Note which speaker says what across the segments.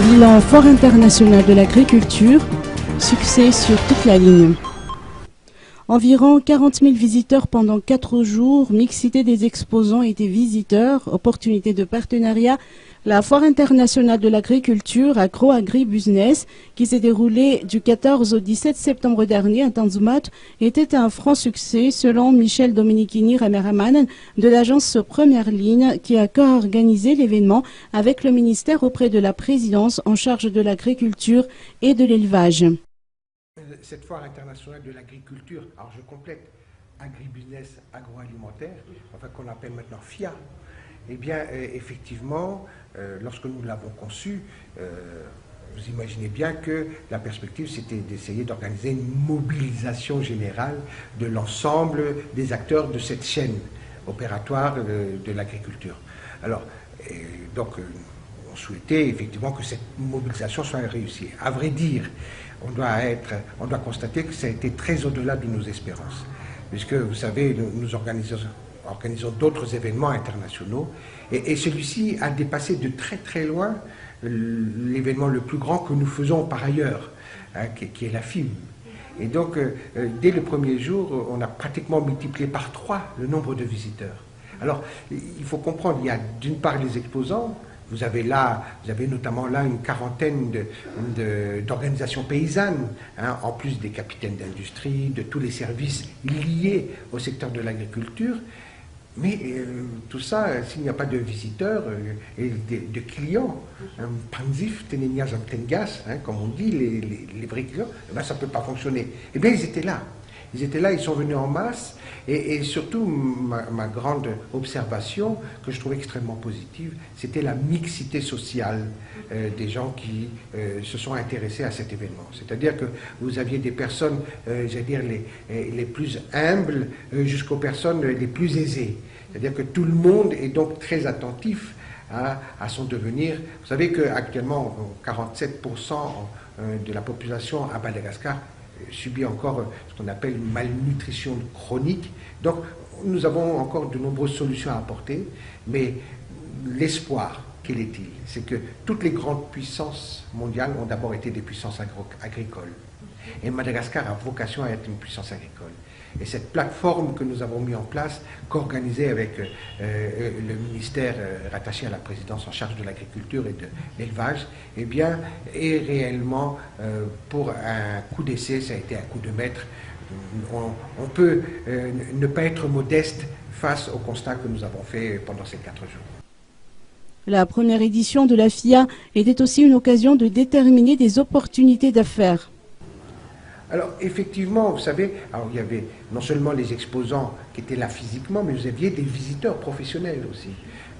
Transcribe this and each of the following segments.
Speaker 1: Bilan Foire internationale de l'agriculture, succès sur toute la ligne. Environ 40 000 visiteurs pendant 4 jours, mixité des exposants et des visiteurs, opportunité de partenariat. La Foire internationale de l'agriculture Agro-Agri-Business, qui s'est déroulée du 14 au 17 septembre dernier à Tanzoumat, était un franc succès selon Michel Dominichini Rameraman de l'agence Première Ligne, qui a co-organisé l'événement avec le ministère auprès de la présidence en charge de l'agriculture et de l'élevage.
Speaker 2: Cette foire internationale de l'agriculture, alors je complète, agribusiness agroalimentaire, enfin qu'on appelle maintenant FIA, eh bien effectivement, lorsque nous l'avons conçue, vous imaginez bien que la perspective c'était d'essayer d'organiser une mobilisation générale de l'ensemble des acteurs de cette chaîne opératoire de l'agriculture. Alors, donc, on souhaitait effectivement que cette mobilisation soit réussie. À vrai dire, on doit constater que ça a été très au-delà de nos espérances. Puisque, vous savez, nous organisons d'autres événements internationaux et celui-ci a dépassé de très très loin l'événement le plus grand que nous faisons par ailleurs, hein, qui est la FIM. Et donc, dès le premier jour, on a pratiquement multiplié par 3 le nombre de visiteurs. Alors, il faut comprendre, il y a d'une part les exposants. Vous avez notamment là une quarantaine d'organisations paysannes, hein, en plus des capitaines d'industrie, de tous les services liés au secteur de l'agriculture. Mais tout ça, s'il n'y a pas de visiteurs et de clients, panzif, tenenias amtengas, comme on dit, les vrais clients, eh ben, ça ne peut pas fonctionner. Eh bien, ils étaient là. Ils étaient là, ils sont venus en masse, et surtout, ma grande observation, que je trouvais extrêmement positive, c'était la mixité sociale des gens qui se sont intéressés à cet événement. C'est-à-dire que vous aviez des personnes, j'allais dire, les plus humbles, jusqu'aux personnes les plus aisées. C'est-à-dire que tout le monde est donc très attentif à son devenir. Vous savez qu'actuellement, 47% de la population à Madagascar subit encore ce qu'on appelle une malnutrition chronique. Donc, nous avons encore de nombreuses solutions à apporter, mais l'espoir, quel est-il? C'est que toutes les grandes puissances mondiales ont d'abord été des puissances agricoles. Et Madagascar a vocation à être une puissance agricole. Et cette plateforme que nous avons mis en place, co-organisée avec le ministère rattaché à la présidence en charge de l'agriculture et de l'élevage, eh bien, est réellement, pour un coup d'essai, ça a été un coup de maître. On peut ne pas être modeste face au constat que nous avons fait pendant ces 4 jours.
Speaker 1: La première édition de la FIA était aussi une occasion de déterminer des opportunités d'affaires.
Speaker 2: Alors, effectivement, vous savez, alors, il y avait non seulement les exposants qui étaient là physiquement, mais vous aviez des visiteurs professionnels aussi.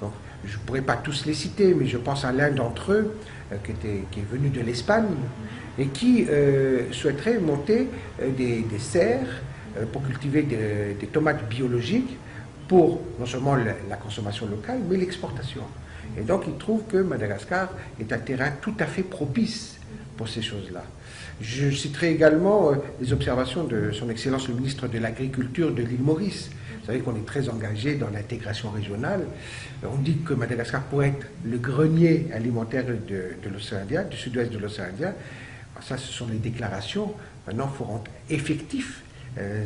Speaker 2: Donc, je ne pourrais pas tous les citer, mais je pense à l'un d'entre eux qui est venu de l'Espagne et qui souhaiterait monter des serres pour cultiver des tomates biologiques pour non seulement la consommation locale, mais l'exportation. Et donc, il trouve que Madagascar est un terrain tout à fait propice pour ces choses-là. Je citerai également les observations de son Excellence le ministre de l'Agriculture de l'île Maurice. Vous savez qu'on est très engagé dans l'intégration régionale. On dit que Madagascar pourrait être le grenier alimentaire de l'océan Indien, du sud-ouest de l'océan Indien. Ça, ce sont les déclarations. Maintenant, il faut rendre effectif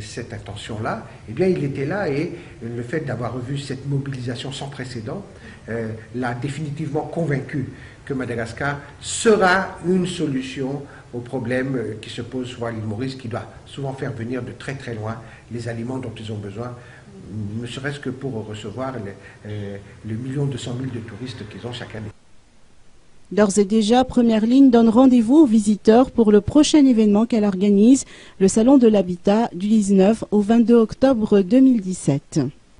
Speaker 2: cette intention-là. Eh bien, il était là et le fait d'avoir revu cette mobilisation sans précédent l'a définitivement convaincu que Madagascar sera une solution aux problèmes qui se posent sur l'île Maurice, qui doit souvent faire venir de très très loin les aliments dont ils ont besoin, ne serait-ce que pour recevoir le 1 200 000 de touristes qu'ils ont chaque année.
Speaker 1: D'ores et déjà, Première Ligne donne rendez-vous aux visiteurs pour le prochain événement qu'elle organise, le Salon de l'Habitat du 19 au 22 octobre 2017.